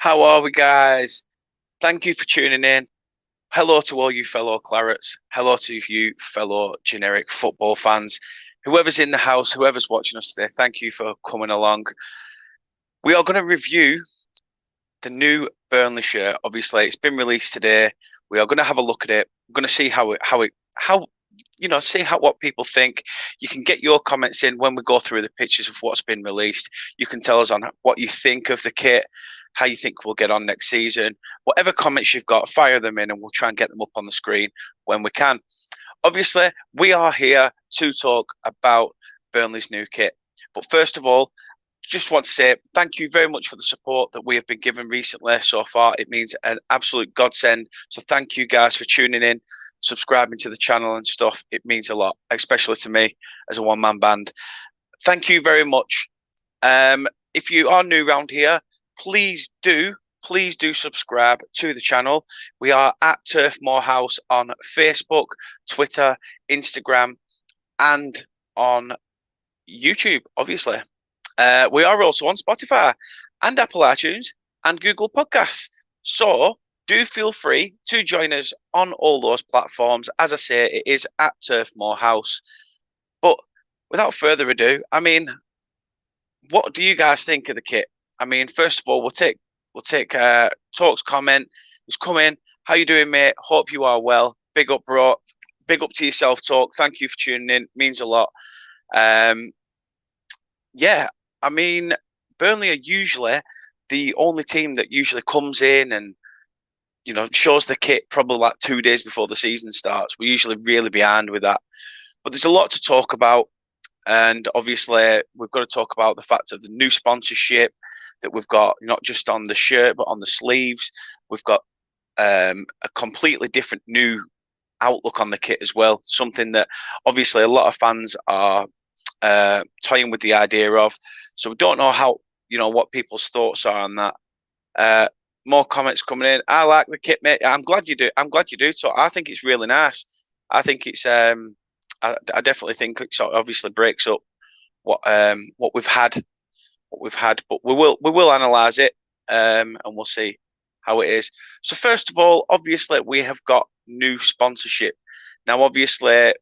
How are we, guys? Thank you for tuning in. Hello to all you fellow Clarets. Hello to you fellow generic football fans. Whoever's in the house, whoever's watching us today, thank you for coming along. We are going to review the new Burnley shirt. Obviously, it's been released today. We are going to have a look at it. We're going to see see what people think. You can get your comments in when we go through the pictures of what's been released. You can tell us on what you think of the kit, how you think we'll get on next season. Whatever comments you've got, fire them in and we'll try and get them up on the screen when we can. Obviously, we are here to talk about Burnley's new kit. But first of all, just want to say thank you very much for the support that we have been given recently so far. It means an absolute godsend. So thank you guys for tuning in, subscribing to the channel and stuff. It means a lot, especially to me as a one-man band. Thank you very much. If you are new around here, please do subscribe to the channel. We are at Turf Morehouse on Facebook, Twitter, Instagram, and on YouTube, obviously. We are also on Spotify and Apple iTunes and Google Podcasts. So do feel free to join us on all those platforms. As I say, it is at Turf Morehouse. But without further ado, I mean, what do you guys think of the kit? I mean, first of all, we'll take Talk's comment. He's come in. How you doing, mate? Hope you are well. Big up, bro. Big up to yourself, Talk. Thank you for tuning in. Means a lot. Yeah, I mean, Burnley are usually the only team that usually comes in and shows the kit probably like 2 days before the season starts. We're usually really behind with that. But there's a lot to talk about. And obviously, we've got to talk about the fact of the new sponsorship that we've got, not just on the shirt, but on the sleeves. We've got a completely different new outlook on the kit as well. Something that obviously a lot of fans are toying with the idea of. So we don't know what people's thoughts are on that. More comments coming in. I like the kit, mate. I'm glad you do. So I think it's really nice. I think it's I definitely think it sort of obviously breaks up what we've had, but we will analyze it and we'll see how it is. So first of all, obviously we have got new sponsorship. Now, obviously,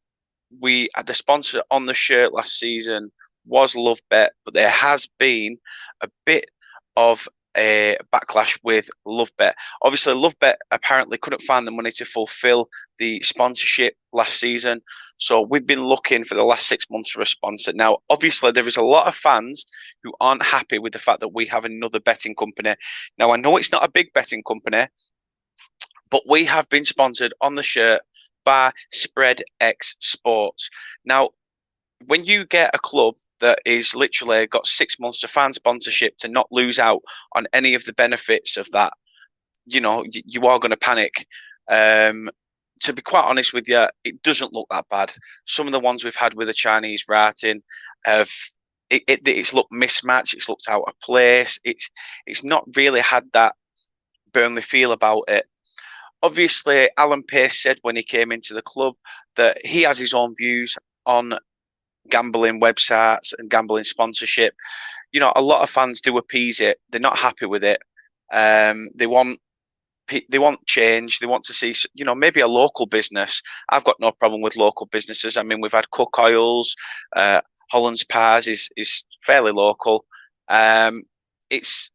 we had the sponsor on the shirt last season was LoveBet, but there has been a bit of a backlash with LoveBet. Obviously, LoveBet apparently couldn't find the money to fulfill the sponsorship last season. So we've been looking for the last 6 months for a sponsor. Now, obviously, there is a lot of fans who aren't happy with the fact that we have another betting company. Now, I know it's not a big betting company, but we have been sponsored on the shirt by SpreadX Sports. Now, when you get a club that is literally got 6 months to find sponsorship to not lose out on any of the benefits of that, you are going to panic. To be quite honest with you, it doesn't look that bad. Some of the ones we've had with the Chinese writing it's looked mismatched. It's looked out of place. It's not really had that Burnley feel about it. Obviously, Alan Pace said when he came into the club that he has his own views on gambling websites and gambling sponsorship. A lot of fans do appease it. They're not happy with it. They want change. They want to see, maybe a local business. I've got no problem with local businesses. I mean, we've had Cook Oils, Holland's Pies is fairly local. It's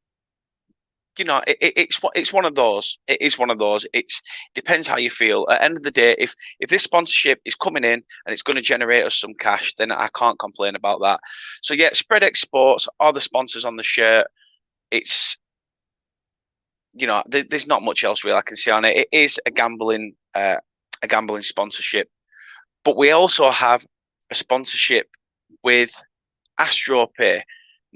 it's one of those. It is one of those. It depends how you feel. At the end of the day, if this sponsorship is coming in and it's going to generate us some cash, then I can't complain about that. So yeah, SpreadX Sports are the sponsors on the shirt. It's there's not much else really I can say on it. It is a gambling sponsorship, but we also have a sponsorship with AstroPay.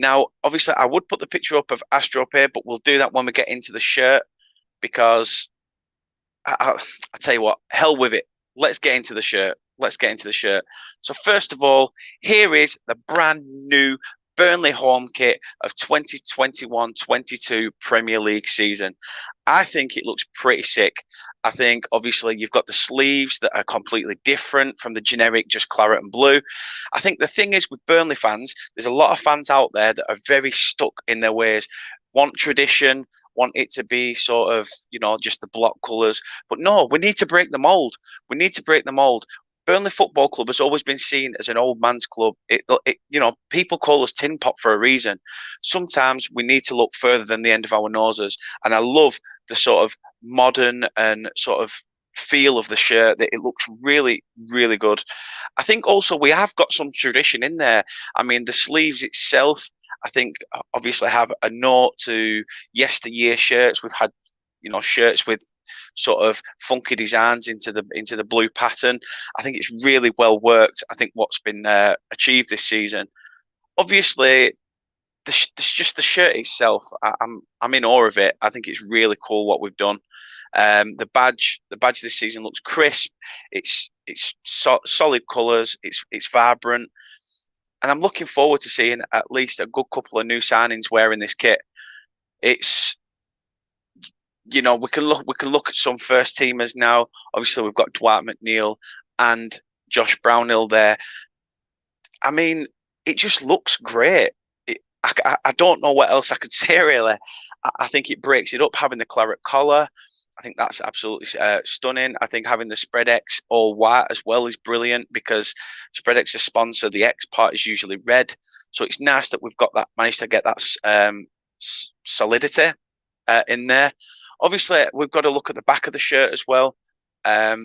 Now, obviously, I would put the picture up of AstroPay, but we'll do that when we get into the shirt because I tell you what, hell with it. Let's get into the shirt. So first of all, here is the brand new Burnley Home Kit of 2021-22 Premier League season. I think it looks pretty sick. I think obviously you've got the sleeves that are completely different from the generic just claret and blue. I think the thing is with Burnley fans, there's a lot of fans out there that are very stuck in their ways, want tradition, want it to be sort of, just the block colours. But no, we need to break the mould. We need to break the mould. Burnley Football Club has always been seen as an old man's club. People call us tin pot for a reason. Sometimes we need to look further than the end of our noses. And I love the sort of modern and sort of feel of the shirt. That it looks really, really good. I think also we have got some tradition in there. I mean, the sleeves itself, I think, obviously have a note to yesteryear shirts. We've had, shirts with sort of funky designs into the blue pattern. I think it's really well worked. I think what's been achieved this season. Obviously, just the shirt itself, I'm in awe of it. I think it's really cool what we've done. The badge this season looks crisp. It's solid colours. It's vibrant, and I'm looking forward to seeing at least a good couple of new signings wearing this kit. It's we can look at some first teamers now. Obviously, we've got Dwight McNeil and Josh Brownhill there. I mean, it just looks great. I don't know what else I could say, really. I think it breaks it up, having the claret collar. I think that's absolutely stunning. I think having the Spread X all white as well is brilliant, because Spread X is a sponsor. The X part is usually red. So it's nice that we've managed to get that solidity in there. Obviously, we've got to look at the back of the shirt as well. I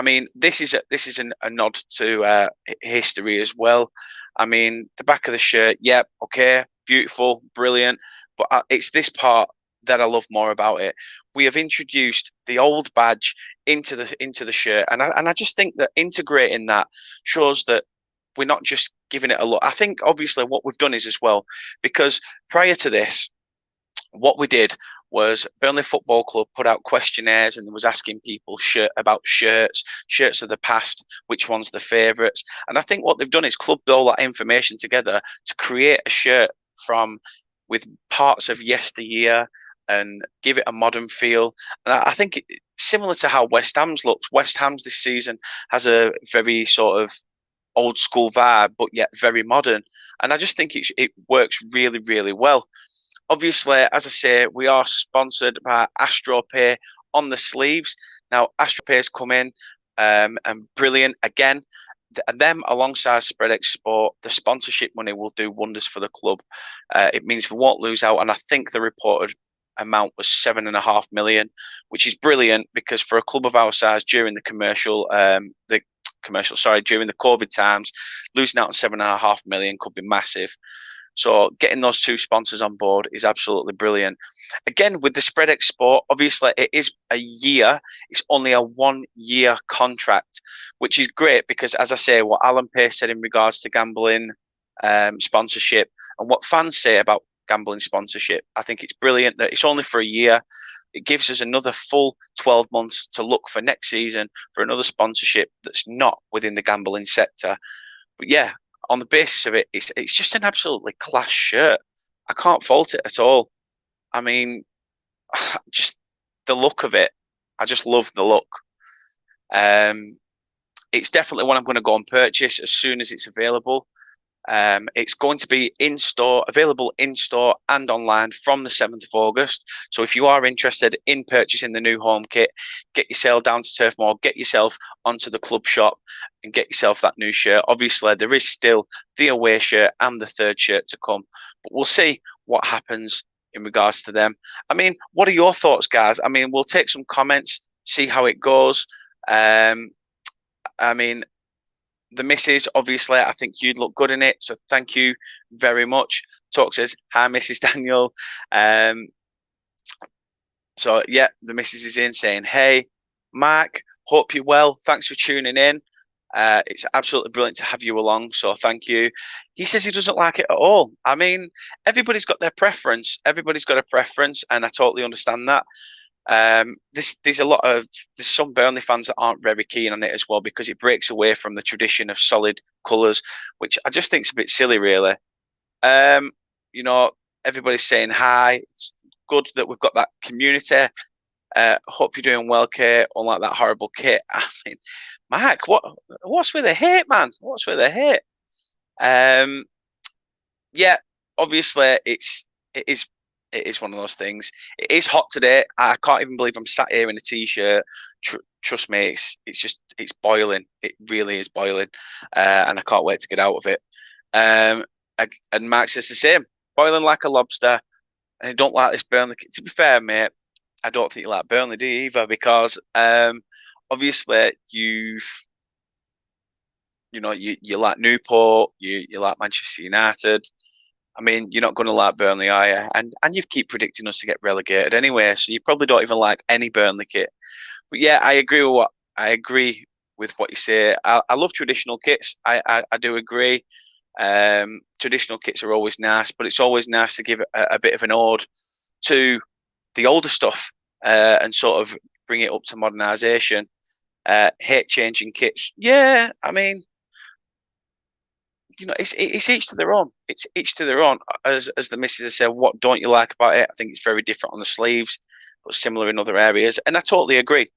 mean, this is a nod to history as well. I mean, the back of the shirt, yep, okay, beautiful, brilliant. But it's this part that I love more about it. We have introduced the old badge into the shirt, and I just think that integrating that shows that we're not just giving it a look. I think obviously what we've done is as well, because prior to this, what we did was Burnley Football Club put out questionnaires and was asking people about shirts of the past, which one's the favourites. And I think what they've done is clubbed all that information together to create a shirt with parts of yesteryear and give it a modern feel. And I think similar to how West Ham's looked. West Ham's this season has a very sort of old school vibe, but yet very modern. And I just think it works really, really well. Obviously, as I say, we are sponsored by AstroPay on the sleeves. Now, AstroPay's come in and brilliant. Again, them alongside Spread X Sport, the sponsorship money will do wonders for the club. It means we won't lose out. And I think the reported amount was 7.5 million, which is brilliant, because for a club of our size during the during the COVID times, losing out on 7.5 million could be massive. So getting those two sponsors on board is absolutely brilliant. Again, with the Spread X Sport, obviously it is a year. It's only a 1 year contract, which is great because, as I say, what Alan Pace said in regards to gambling sponsorship and what fans say about gambling sponsorship, I think it's brilliant that it's only for a year. It gives us another full 12 months to look for next season for another sponsorship that's not within the gambling sector. But yeah, on the basis of it, it's just an absolutely class shirt. I can't fault it at all. I mean, just the look of it. I just love the look. It's definitely one I'm going to go and purchase as soon as it's available. It's going to be available in store and online from the 7th of August. So if you are interested in purchasing the new home kit, get yourself down to Turf Moor, get yourself onto the club shop and get yourself that new shirt. Obviously, there is still the away shirt and the third shirt to come, but we'll see what happens in regards to them. I mean, what are your thoughts, guys? I mean, we'll take some comments, see how it goes. I mean, the missus, obviously, I think you'd look good in it. So thank you very much. Talk says, hi, Mrs. Daniel. So, yeah, the missus is in saying, hey, Mark, hope you're well. Thanks for tuning in. It's absolutely brilliant to have you along. So thank you. He says he doesn't like it at all. I mean, everybody's got their preference. Everybody's got a preference, and I totally understand that. There's some Burnley fans that aren't very keen on it as well, because it breaks away from the tradition of solid colours, which I just think is a bit silly, really. Everybody's saying hi. It's good that we've got that community. Hope you're doing well, Kate. Unlike that horrible kit. I mean, Mark, what's with the hate, man? What's with the hate? Yeah, obviously it is It is one of those things. It is hot today. I can't even believe I'm sat here in a t-shirt. Trust me, it's boiling. It really is boiling, and I can't wait to get out of it. Um, and Mark says the same, boiling like a lobster, and I don't like this Burnley kit. To be fair, mate, I don't think you like Burnley, do you either? Because obviously you like Newport, you like Manchester United. I mean, you're not going to like Burnley, are you? And you keep predicting us to get relegated anyway, so you probably don't even like any Burnley kit. But yeah, I agree with what you say. I love traditional kits. I do agree. Traditional kits are always nice, but it's always nice to give a bit of an ode to the older stuff and sort of bring it up to modernisation. Hate changing kits. Yeah, I mean, it's each to their own. It's each to their own. As the missus has said, what don't you like about it? I think it's very different on the sleeves, but similar in other areas. And I totally agree.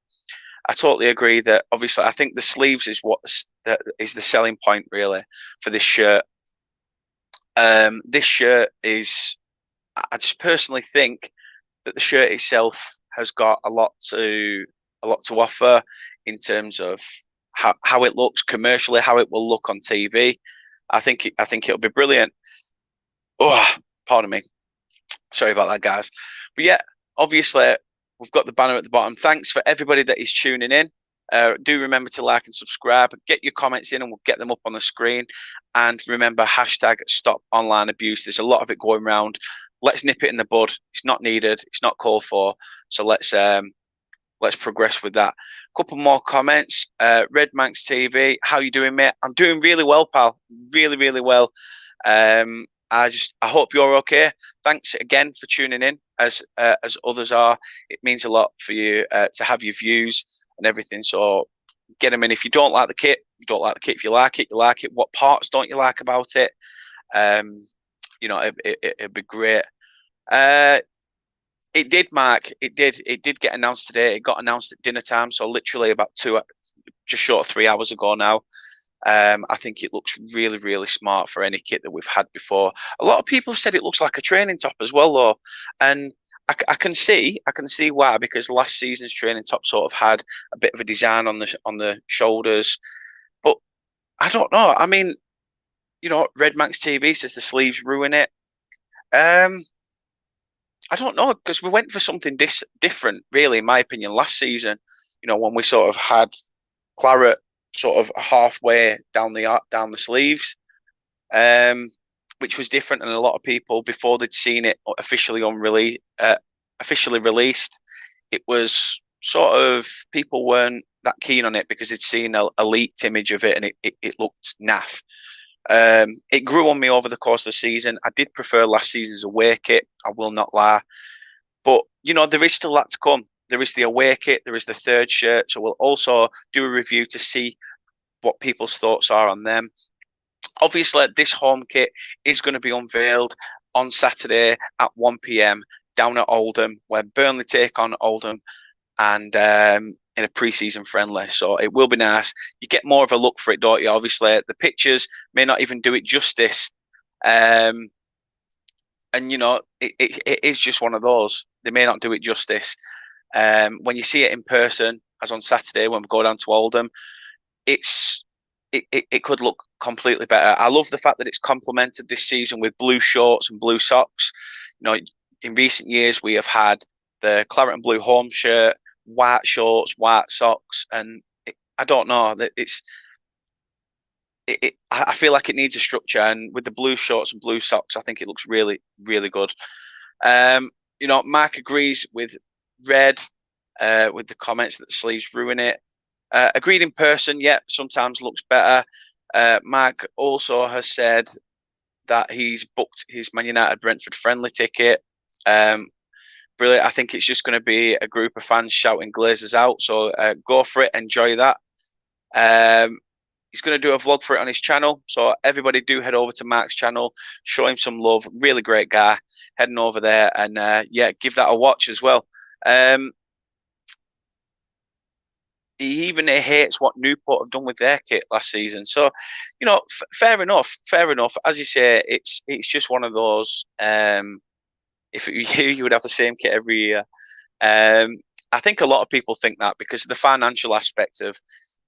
I totally agree that obviously I think the sleeves is that is the selling point really for this shirt. This shirt is, I just personally think that the shirt itself has got a lot to offer in terms of how it looks commercially, how it will look on TV. I think it'll be brilliant. Oh, pardon me. Sorry about that, guys. But yeah, obviously we've got the banner at the bottom. Thanks for everybody that is tuning in. Do remember to like and subscribe. Get your comments in and we'll get them up on the screen. And remember, hashtag stop online abuse. There's a lot of it going around. Let's nip it in the bud. It's not needed. It's not called for. So let's progress with that. Couple more comments. Red Manx TV, how you doing, mate? I'm doing really well, pal. Really, really well. I hope you're okay. Thanks again for tuning in, as others are. It means a lot for you to have your views and everything. So get them in. If you don't like the kit, you don't like the kit. If you like it, you like it. What parts don't you like about it? It'd be great. It did, Mark. It did get announced today. It got announced at dinner time, so literally about just short of 3 hours ago now. I think it looks really, really smart for any kit that we've had before. A lot of people have said it looks like a training top as well, though, and I can see why, because last season's training top sort of had a bit of a design on the shoulders, but I don't know. I mean, Red Max TV says the sleeves ruin it. I don't know, because we went for something different, really, in my opinion, last season. When we sort of had claret sort of halfway down the sleeves, which was different, and a lot of people before they'd seen it officially released, it was sort of people weren't that keen on it because they'd seen a leaked image of it and it looked naff. It grew on me over the course of the season. I did prefer last season's away kit, I will not lie. But, there is still that to come. There is the away kit, there is the third shirt. So we'll also do a review to see what people's thoughts are on them. Obviously, this home kit is going to be unveiled on Saturday at 1 p.m. down at Oldham, where Burnley take on Oldham, and in a pre-season friendly. So it will be nice. You get more of a look for it, don't you? Obviously, the pictures may not even do it justice. And, it is just one of those. They may not do it justice. When you see it in person, as on Saturday when we go down to Oldham, it could look completely better. I love the fact that it's complemented this season with blue shorts and blue socks. In recent years, we have had the claret and blue home shirt, white shorts, white socks, and I don't know that I feel like it needs a structure, and with the blue shorts and blue socks, I think it looks really, really good. Mark agrees with Red with the comments that the sleeves ruin it. Agreed in person, yeah, sometimes looks better. Mark also has said that he's booked his Man United Brentford friendly ticket. Brilliant. I think it's just going to be a group of fans shouting Glazers out. So go for it. Enjoy that. He's going to do a vlog for it on his channel. So everybody do head over to Mark's channel. Show him some love. Really great guy. Heading over there and, give that a watch as well. He even hates what Newport have done with their kit last season. So, fair enough. As you say, it's just one of those... if it were you, you would have the same kit every year. I think a lot of people think that because of the financial aspect of,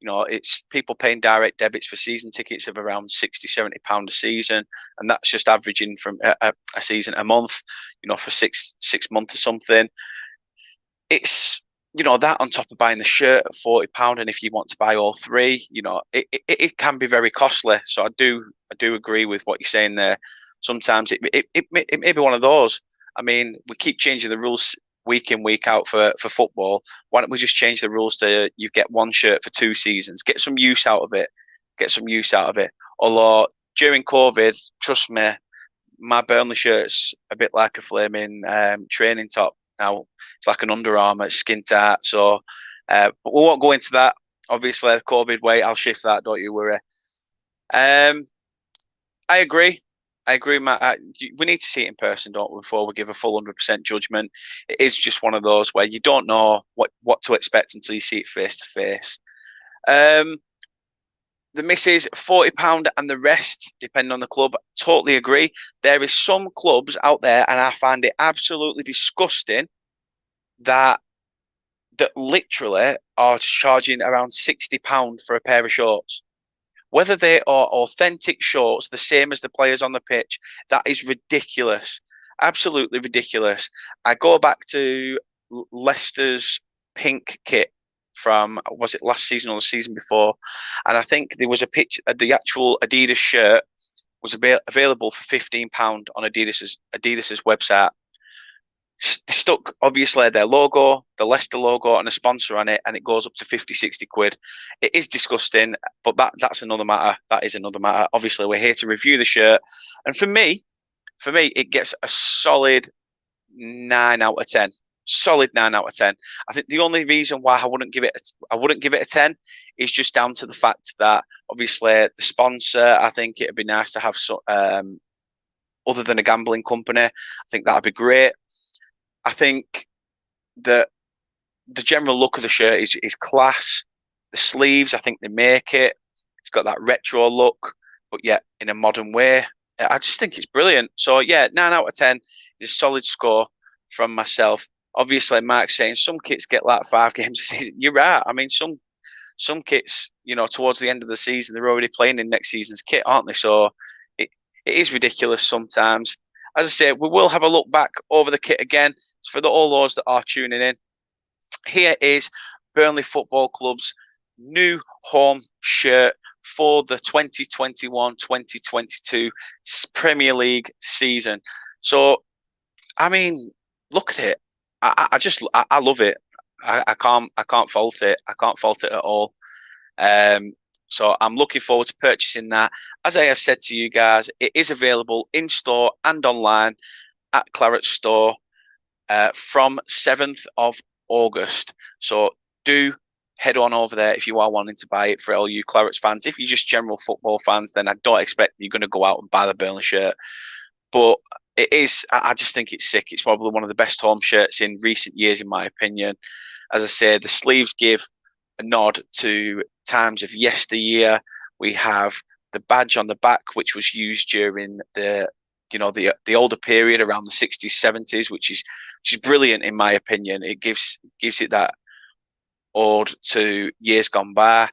it's people paying direct debits for season tickets of around 60, £70 a season, and that's just averaging from a season a month, for six months or something. It's that on top of buying the shirt at £40, and if you want to buy all three, it can be very costly. So I do agree with what you're saying there. Sometimes it may be one of those. I mean, we keep changing the rules week in, week out for football. Why don't we just change the rules to you get one shirt for 2 seasons? Get some use out of it. Although during COVID, trust me, my Burnley shirt's a bit like a flaming training top now. It's like an Under Armour skin tight. So, but we won't go into that. Obviously, the COVID way, I'll shift that. Don't you worry. I agree. Matt. We need to see it in person, don't we, before we give a full 100% judgment. It is just one of those where you don't know what to expect until you see it face to face. The misses £40 and the rest, depending on the club. Totally agree. There is some clubs out there, and I find it absolutely disgusting that literally are charging around £60 for a pair of shorts. Whether they are authentic shorts, the same as the players on the pitch, that is ridiculous. Absolutely ridiculous. I go back to Leicester's pink kit from, was it last season or the season before? And I think there was a picture, the actual Adidas shirt was available for £15 on Adidas's website. They stuck, obviously, their logo, the Leicester logo, and a sponsor on it, and it goes up to 50, 60 quid. It is disgusting, but that's another matter. That is another matter. Obviously, we're here to review the shirt. And for me, it gets a solid 9 out of 10. Solid 9 out of 10. I think the only reason why I wouldn't give it a 10 is just down to the fact that, obviously, the sponsor, I think it'd be nice to have other than a gambling company. I think that'd be great. I think that the general look of the shirt is class. The sleeves, I think they make it. It's got that retro look, but yet in a modern way. I just think it's brilliant. So yeah, 9 out of 10 is a solid score from myself. Obviously, Mark's saying some kits get like 5 games a season. You're right. I mean, some kits, towards the end of the season, they're already playing in next season's kit, aren't they? So it is ridiculous sometimes. As I say, we will have a look back over the kit again. For all those that are tuning in, here is Burnley Football Club's new home shirt for the 2021-2022 Premier League season. So, I mean, look at it. I love it. I can't fault it. I can't fault it at all. So I'm looking forward to purchasing that. As I have said to you guys, it is available in store and online at Claret Store from 7th of August. So do head on over there if you are wanting to buy it for all you Clarets fans. If you're just general football fans, then I don't expect you're going to go out and buy the Burnley shirt. But it is, I just think it's sick. It's probably one of the best home shirts in recent years, in my opinion. As I said, the sleeves give a nod to times of yesteryear. We have the badge on the back, which was used during the older period around the 60s, 70s, which is brilliant in my opinion. It gives it that ode to years gone by.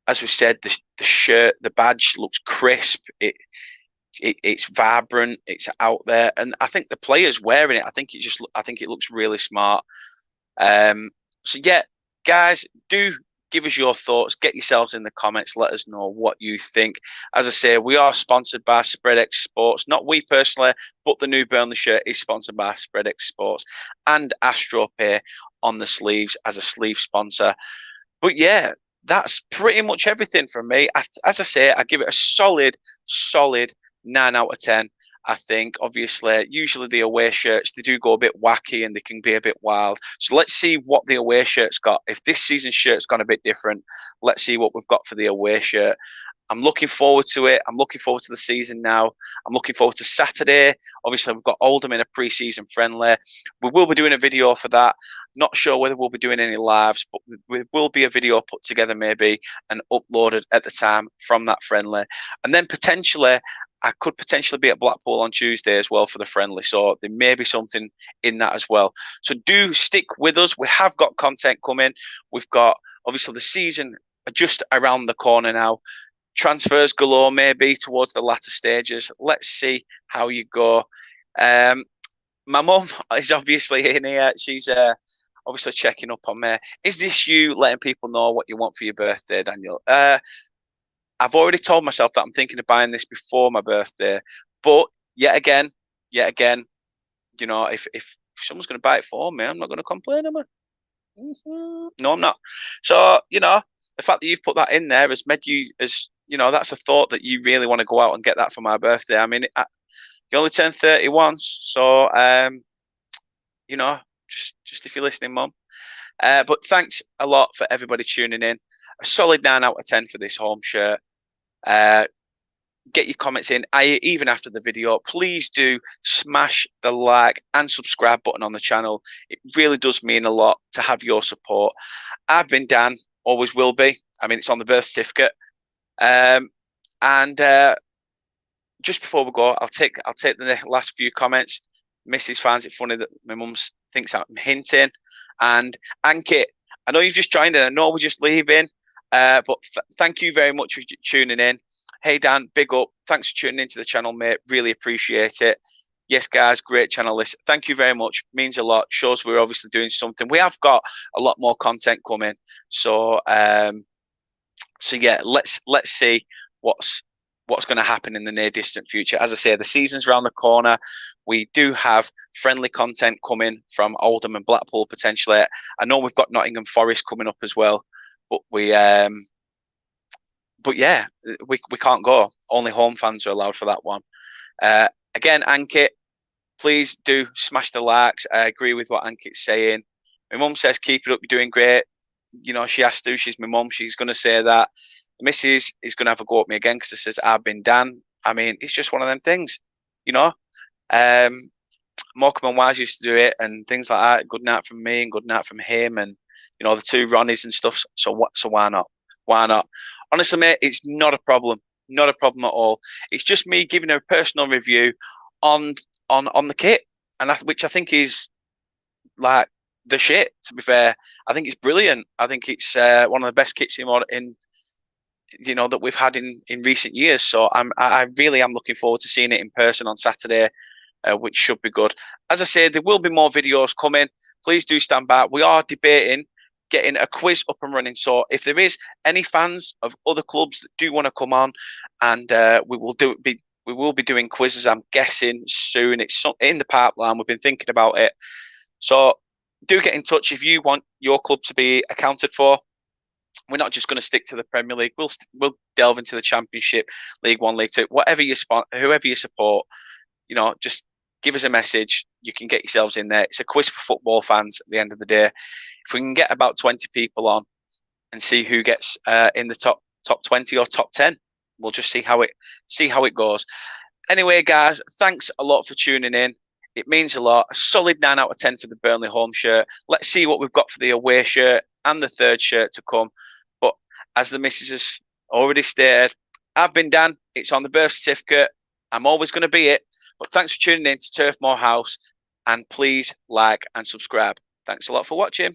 As we said, the shirt, the badge looks crisp. It's vibrant. It's out there, and I think the players wearing it, I think it looks really smart. So yeah, guys, do give us your thoughts. Get yourselves in the comments. Let us know what you think. As I say, we are sponsored by SpreadX Sports. Not we personally, but the new Burnley shirt is sponsored by SpreadX Sports and AstroPay on the sleeves as a sleeve sponsor. But yeah, that's pretty much everything from me. As I say, I give it a solid 9 out of 10. I think, obviously, usually the away shirts, they do go a bit wacky and they can be a bit wild. So let's see what the away shirt's got. If this season's shirt's gone a bit different, let's see what we've got for the away shirt. I'm looking forward to it. I'm looking forward to the season now. I'm looking forward to Saturday. Obviously, we've got Oldham in a pre-season friendly. We will be doing a video for that. Not sure whether we'll be doing any lives, but there will be a video put together maybe and uploaded at the time from that friendly. And then potentially, I could potentially be at Blackpool on Tuesday as well for the friendly, so there may be something in that as well. So do stick with us. We have got content coming. We've got, obviously, the season just around the corner now. Transfers galore, maybe towards the latter stages. Let's see how you go. My mum is obviously in here. She's obviously checking up on me. Is this you letting people know what you want for your birthday, Daniel? I've already told myself that I'm thinking of buying this before my birthday. But yet again, you know, if someone's going to buy it for me, I'm not going to complain, am I? No, I'm not. So, you know, the fact that you've put that in there has made you, as you know, that's a thought that you really want to go out and get that for my birthday. I mean, you only turn 30 once, so you know, just if you're listening, Mum. But thanks a lot for everybody tuning in. A solid 9 out of 10 for this home shirt. Get your comments in, even after the video. Please do smash the like and subscribe button on the channel. It really does mean a lot to have your support. I've been Dan, always will be. I mean, it's on the birth certificate. And just before we go, I'll take the last few comments. Mrs. finds it funny that my mum thinks I'm hinting. And Ankit, I know you've just joined in. I know we're just leaving. But thank you very much for tuning in. Hey, Dan, big up. Thanks for tuning into the channel, mate. Really appreciate it. Yes, guys, great channel list. Thank you very much. Means a lot. Shows we're obviously doing something. We have got a lot more content coming. So, so yeah, let's see what's going to happen in the near distant future. As I say, the season's around the corner. We do have friendly content coming from Oldham and Blackpool potentially. I know we've got Nottingham Forest coming up as well, but but yeah, we can't go. Only home fans are allowed for that one. Again, Ankit, please do smash the likes. I agree with what Ankit's saying. My mum says, keep it up, you're doing great. You know, she has to. She's my mum. She's going to say that. The missus is going to have a go at me again because it says, I've been Dan. I mean, it's just one of them things, you know. Morecambe and Wise used to do it and things like that. Good night from me and good night from him, and you know, the two Ronnies and stuff. So why not? Why not? Honestly, mate, it's not a problem. Not a problem at all. It's just me giving a personal review on the kit, and which I think is like the shit. To be fair, I think it's brilliant. I think it's one of the best kits in you know that we've had in recent years. So I really am looking forward to seeing it in person on Saturday, which should be good. As I say, there will be more videos coming. Please do stand by. We are debating getting a quiz up and running. So if there is any fans of other clubs that do want to come on, and we will be doing quizzes, I'm guessing soon. It's in the pipeline. We've been thinking about it. So do get in touch if you want your club to be accounted for. We're not just going to stick to the Premier League. We'll delve into the Championship, League One, League Two, whoever you support. You know, just give us a message. You can get yourselves in there. It's a quiz for football fans at the end of the day. If we can get about 20 people on and see who gets in the top 20 or top 10, we'll just see how it goes. Anyway, guys, thanks a lot for tuning in. It means a lot. A solid 9 out of 10 for the Burnley home shirt. Let's see what we've got for the away shirt and the third shirt to come. But as the missus has already stated, I've been Dan. It's on the birth certificate. I'm always going to be it. But thanks for tuning in to Turf Moor House, and please like and subscribe. Thanks a lot for watching.